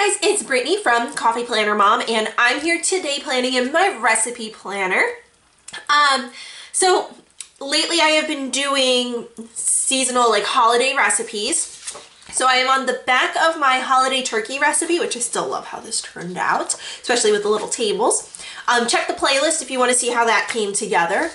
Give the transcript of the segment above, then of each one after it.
Hey guys, it's Brittany from Coffee Planner Mom, and I'm here today planning in my recipe planner. So lately I have been doing seasonal, like holiday recipes. So I am on the back of my holiday turkey recipe, which I still love how this turned out, especially with the little tables. Check the playlist if you want to see how that came together.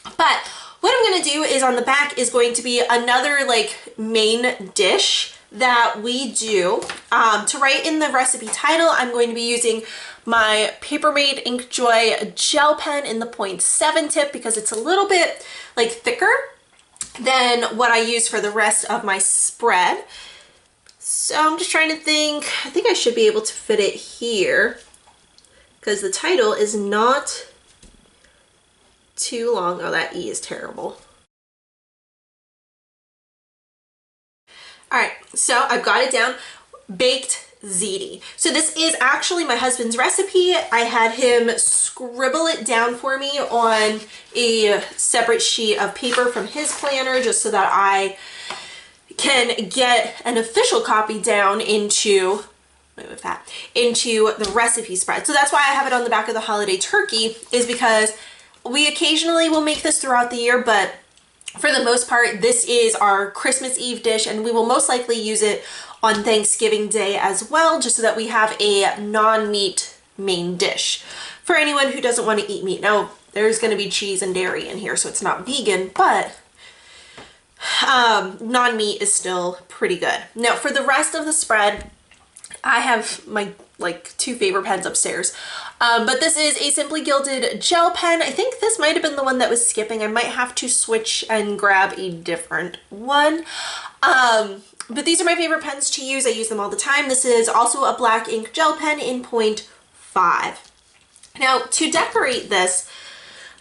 But what I'm going to do is on the back is going to be another like main dish that we do. To write in the recipe title, I'm going to be using my Papermate Ink Joy gel pen in the 0.7 tip because it's a little bit like thicker than what I use for the rest of my spread. So I'm just trying to think, I think I should be able to fit it here because the title is not too long. Oh, that E is terrible. All right, so I've got it down, Baked Ziti. So this is actually my husband's recipe. I had him scribble it down for me on a separate sheet of paper from his planner just so that I can get an official copy down into the recipe spread. So that's why I have it on the back of the holiday turkey, is because we occasionally will make this throughout the year, but for the most part, this is our Christmas Eve dish, and we will most likely use it on Thanksgiving Day as well, just so that we have a non-meat main dish for anyone who doesn't want to eat meat. Now, there's going to be cheese and dairy in here, so it's not vegan, but non-meat is still pretty good. Now, for the rest of the spread, I have my like two favorite pens upstairs. But this is a Simply Gilded gel pen. I think this might have been the one that was skipping. I might have to switch and grab a different one. But these are my favorite pens to use. I use them all the time. This is also a black ink gel pen in 0.5. Now, to decorate this,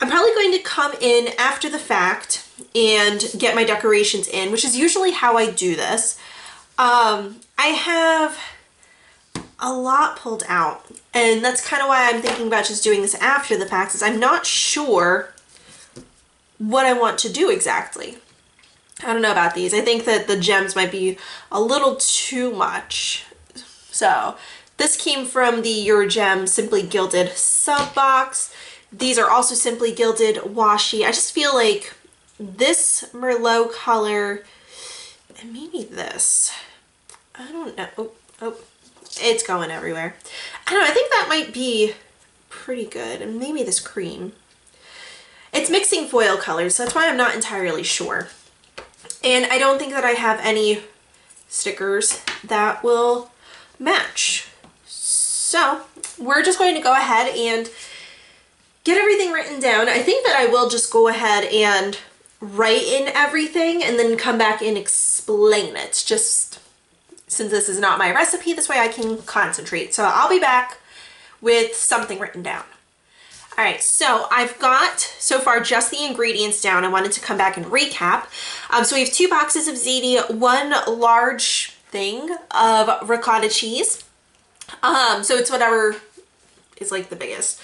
I'm probably going to come in after the fact and get my decorations in, which is usually how I do this. I have a lot pulled out, and that's kind of why I'm thinking about just doing this after the fact, is I'm not sure what I want to do exactly. I don't know about these. I think that the gems might be a little too much. So this came from the Your Gem Simply Gilded sub box. These are also Simply Gilded washi. I just feel like this Merlot color and maybe this, I don't know. Oh. It's going everywhere. I don't know, I think that might be pretty good. And maybe this cream. It's mixing foil colors, so that's why I'm not entirely sure. And I don't think that I have any stickers that will match. So we're just going to go ahead and get everything written down. I think that I will just go ahead and write in everything and then come back and explain it. Just since this is not my recipe, this way I can concentrate. So I'll be back with something written down. All right, so I've got so far just the ingredients down. I wanted to come back and recap. So we have 2 boxes of ziti, 1 large thing of ricotta cheese. So it's whatever is like the biggest.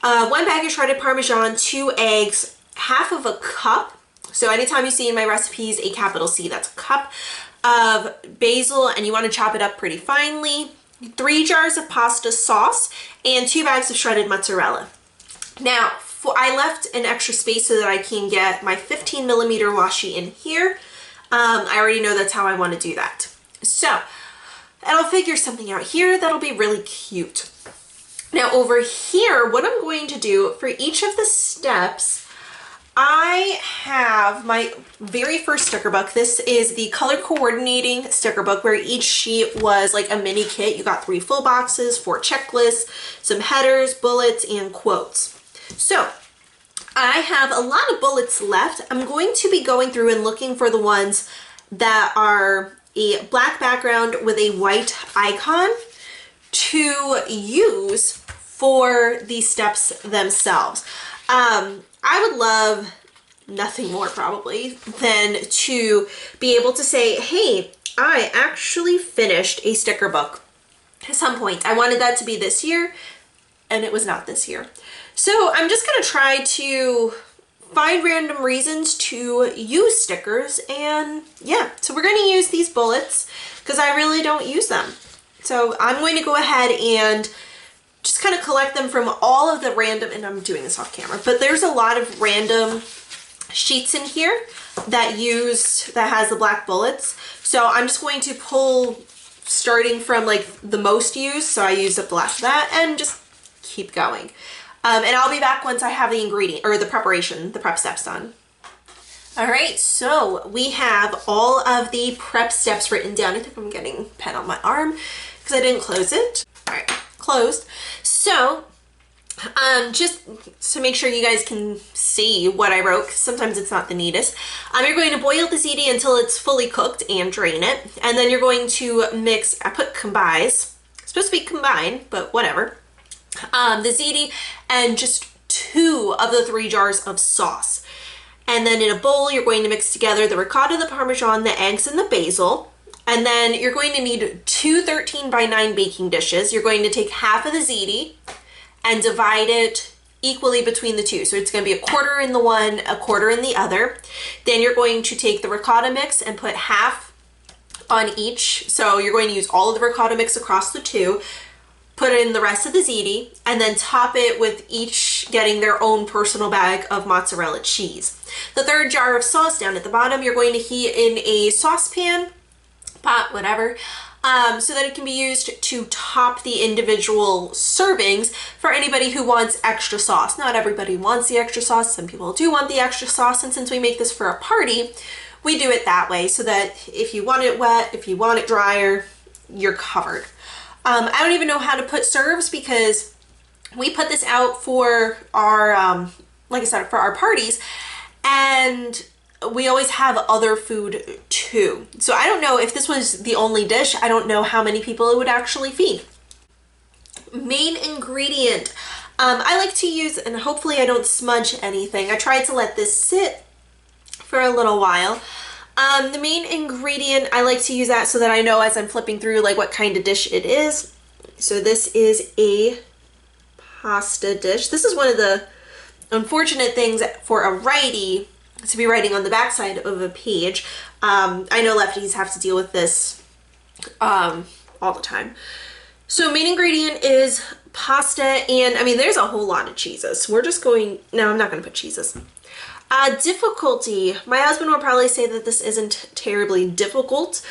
1 bag of shredded Parmesan, 2 eggs, half of a cup. So anytime you see in my recipes a capital C, that's a cup of basil, and you want to chop it up pretty finely, 3 jars of pasta sauce, and 2 bags of shredded mozzarella. Now, I left an extra space so that I can get my 15 millimeter washi in here. I already know that's how I want to do that. So, I'll figure something out here that'll be really cute. Now over here, what I'm going to do for each of the steps, I have my very first sticker book. This is the color coordinating sticker book where each sheet was like a mini kit. You got 3 full boxes, 4 checklists, some headers, bullets, and quotes. So I have a lot of bullets left. I'm going to be going through and looking for the ones that are a black background with a white icon to use for the steps themselves. I would love nothing more probably than to be able to say, hey, I actually finished a sticker book at some point. I wanted that to be this year, and it was not this year. So I'm just going to try to find random reasons to use stickers, and yeah, so we're going to use these bullets because I really don't use them. So I'm going to go ahead and just kind of collect them from all of the random, and I'm doing this off camera, but there's a lot of random sheets in here that has the black bullets. So I'm just going to pull starting from like the most used. So I used up the last of that and just keep going. And I'll be back once I have the ingredient or the prep steps done. All right, so we have all of the prep steps written down. I think I'm getting pen on my arm because I didn't close it. All right, closed. So just to make sure you guys can see what I wrote, because sometimes it's not the neatest. You're going to boil the ziti until it's fully cooked and drain it. And then you're going to mix, I put combines, it's supposed to be combined, but whatever. The ziti and just 2 of the 3 jars of sauce. And then in a bowl, you're going to mix together the ricotta, the parmesan, the eggs, and the basil. And then you're going to need 2 13x9 baking dishes. You're going to take half of the ziti and divide it equally between the 2. So it's going to be a quarter in the one, a quarter in the other. Then you're going to take the ricotta mix and put half on each. So you're going to use all of the ricotta mix across the 2. Put in the rest of the ziti, and then top it with each getting their own personal bag of mozzarella cheese. The 3rd jar of sauce down at the bottom, you're going to heat in a saucepan, pot, whatever, so that it can be used to top the individual servings for anybody who wants extra sauce. Not everybody wants the extra sauce. Some people do want the extra sauce, and since we make this for a party, we do it that way so that if you want it wet, if you want it drier, you're covered. I don't even know how to put serves because we put this out for our, like I said, for our parties, and we always have other food too. So I don't know if this was the only dish. I don't know how many people it would actually feed. Main ingredient. I like to use, and hopefully I don't smudge anything. I tried to let this sit for a little while. The main ingredient, I like to use that so that I know as I'm flipping through like what kind of dish it is. So this is a pasta dish. This is one of the unfortunate things for a righty to be writing on the backside of a page. I know lefties have to deal with this all the time. So main ingredient is pasta, and I mean there's a whole lot of cheeses. We're just going, no, I'm not going to put cheeses. Difficulty. My husband will probably say that this isn't terribly difficult,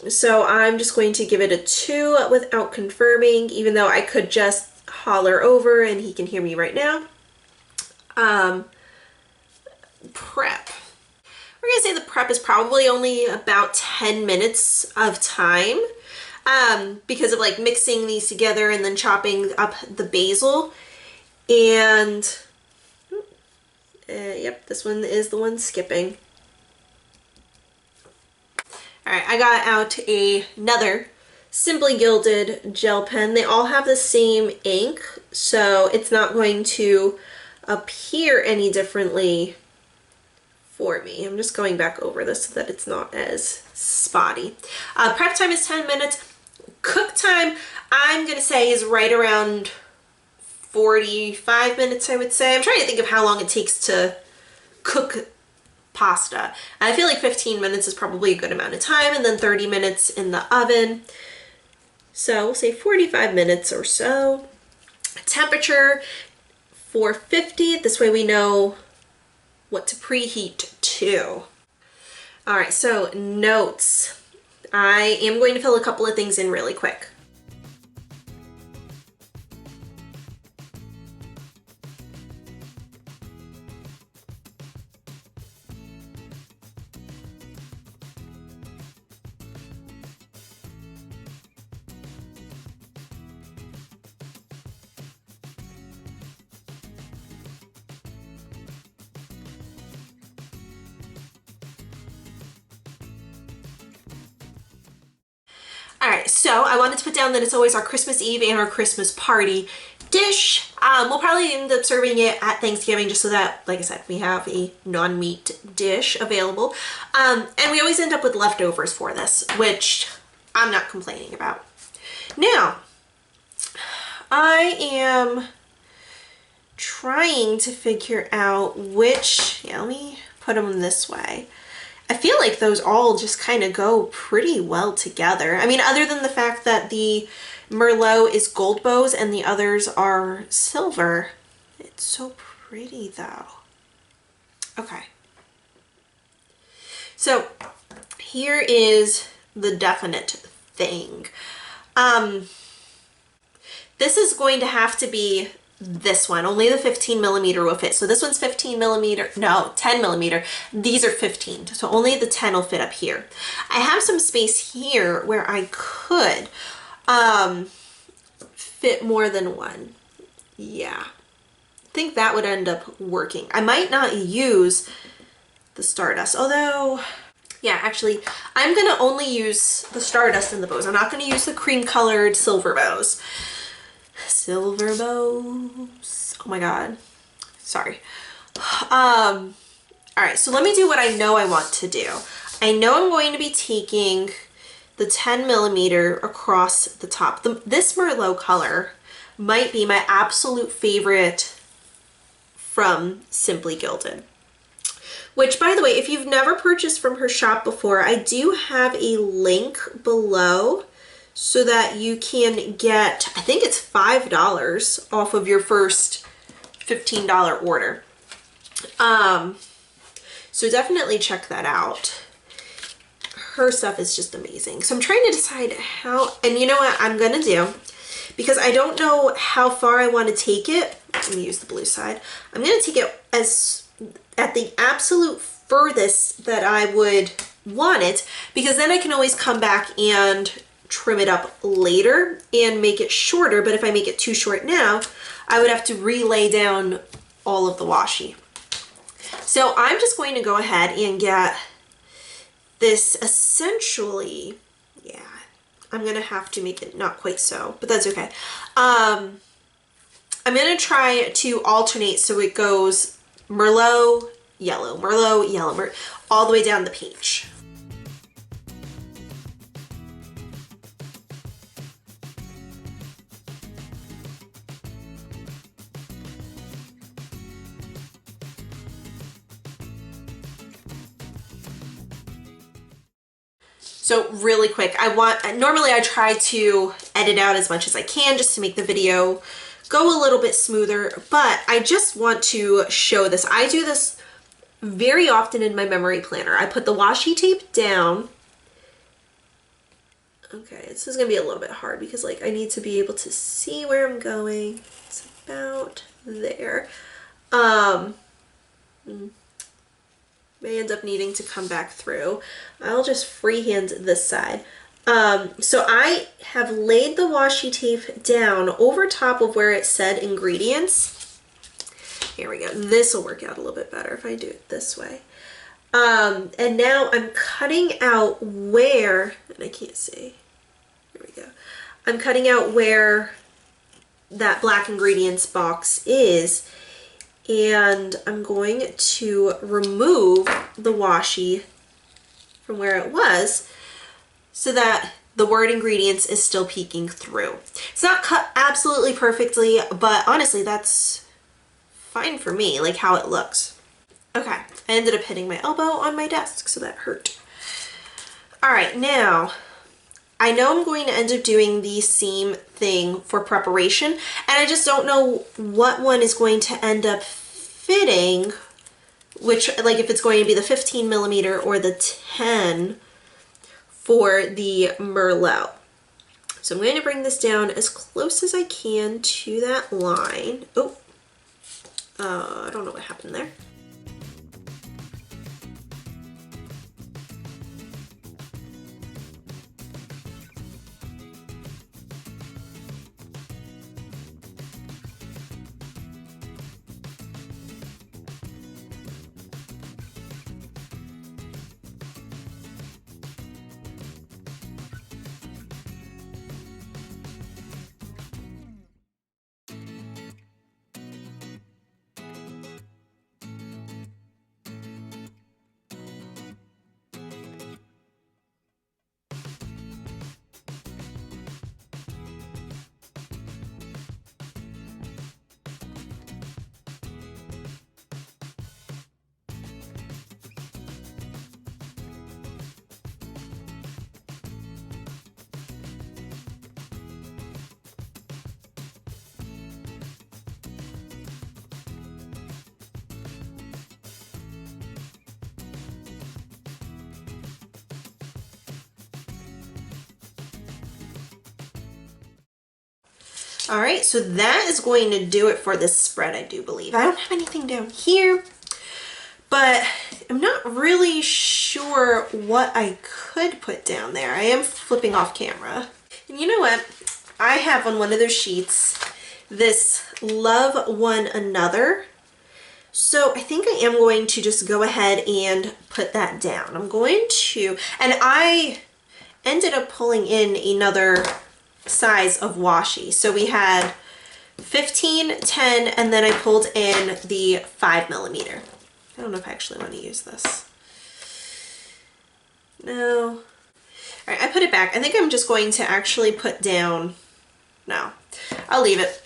so I'm just going to give it a 2 without confirming, even though I could just holler over and he can hear me right now. Prep. We're gonna say the prep is probably only about 10 minutes of time because of like mixing these together and then chopping up the basil. And yep, this one is the one skipping. All right, I got out another Simply Gilded gel pen. They all have the same ink, so it's not going to appear any differently for me. I'm just going back over this so that it's not as spotty. Prep time is 10 minutes. Cook time, I'm gonna say, is right around 45 minutes, I would say. I'm trying to think of how long it takes to cook pasta. I feel like 15 minutes is probably a good amount of time, and then 30 minutes in the oven. So we'll say 45 minutes or so. Temperature 450. This way we know what to preheat to. All right, so notes. I am going to fill a couple of things in really quick. All right, so I wanted to put down that it's always our Christmas Eve and our Christmas party dish. We'll probably end up serving it at Thanksgiving just so that, like I said, we have a non-meat dish available. And we always end up with leftovers for this, which I'm not complaining about. Now, I am trying to figure out which, yeah, let me put them this way. I feel like those all just kind of go pretty well together. I mean, other than the fact that the Merlot is gold bows and the others are silver. It's so pretty though. Okay. So here is the definite thing. This is going to have to be this one. Only the 15 millimeter will fit. So this one's 15 millimeter, no, 10 millimeter. These are 15. So only the 10 will fit up here. I have some space here where I could fit more than one. Yeah. I think that would end up working. I might not use the Stardust, although, yeah, actually, I'm gonna only use the Stardust in the bows. I'm not gonna use the cream colored silver bows. Silver bows. Oh my God. Sorry. All right, so let me do what I know I want to do. I know I'm going to be taking the 10 millimeter across the top. This Merlot color might be my absolute favorite from Simply Gilded. Which, by the way, if you've never purchased from her shop before, I do have a link below so that you can get, I think it's $5 off of your first $15 order. So definitely check that out. Her stuff is just amazing. So I'm trying to decide how, and you know what I'm gonna do, because I don't know how far I want to take it. Let me use the blue side. I'm gonna take it as at the absolute furthest that I would want it, because then I can always come back and trim it up later and make it shorter. But if I make it too short now, I would have to relay down all of the washi. So I'm just going to go ahead and get this essentially, yeah, I'm gonna have to make it not quite so, but that's okay. I'm gonna try to alternate so it goes Merlot, yellow, Merlot, yellow, all the way down the page. So really quick, normally I try to edit out as much as I can just to make the video go a little bit smoother, but I just want to show this. I do this very often in my memory planner. I put the washi tape down. Okay, this is gonna be a little bit hard because like I need to be able to see where I'm going. It's about there. May end up needing to come back through. I'll just freehand this side. So I have laid the washi tape down over top of where it said ingredients. Here we go. This will work out a little bit better if I do it this way. And now I'm cutting out where, and I can't see. Here we go. I'm cutting out where that black ingredients box is. And I'm going to remove the washi from where it was so that the word ingredients is still peeking through. It's not cut absolutely perfectly, but honestly, that's fine for me, like how it looks. Okay, I ended up hitting my elbow on my desk, so that hurt. All right, now I know I'm going to end up doing the same thing for preparation, and I just don't know what one is going to end up fitting, which, like, if it's going to be the 15 millimeter or the 10 for the Merlot. So I'm going to bring this down as close as I can to that line. Oh, I don't know what happened there. All right, so that is going to do it for this spread, I do believe. I don't have anything down here, but I'm not really sure what I could put down there. I am flipping off camera. And you know what? I have on one of those sheets this Love One Another. So I think I am going to just go ahead and put that down. I'm going to, and I ended up pulling in another size of washi. So we had 15, 10, and then I pulled in the 5mm. I don't know if I actually want to use this. No. All right, I put it back. I think I'm just going to actually put down, no, I'll leave it.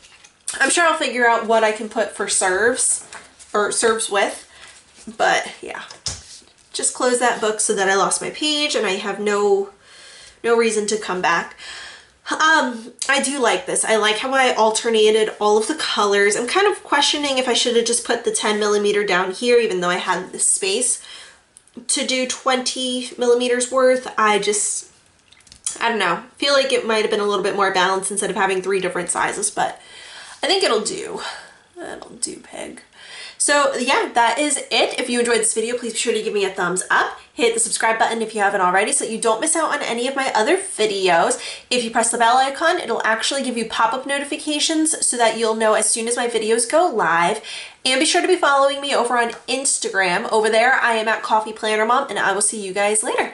I'm sure I'll figure out what I can put for serves, or serves with, but yeah. Just close that book so that I lost my page and I have no reason to come back. I do like this. I like how I alternated all of the colors. I'm kind of questioning if I should have just put the 10mm down here, even though I had the space to do 20mm worth. I don't know. Feel like it might have been a little bit more balanced instead of having 3 different sizes, but I think it'll do. It'll do, pig. So yeah, that is it. If you enjoyed this video, please be sure to give me a thumbs up. Hit the subscribe button if you haven't already so that you don't miss out on any of my other videos. If you press the bell icon, it'll actually give you pop-up notifications so that you'll know as soon as my videos go live. And be sure to be following me over on Instagram. Over there, I am at Coffee Planner Mom, and I will see you guys later.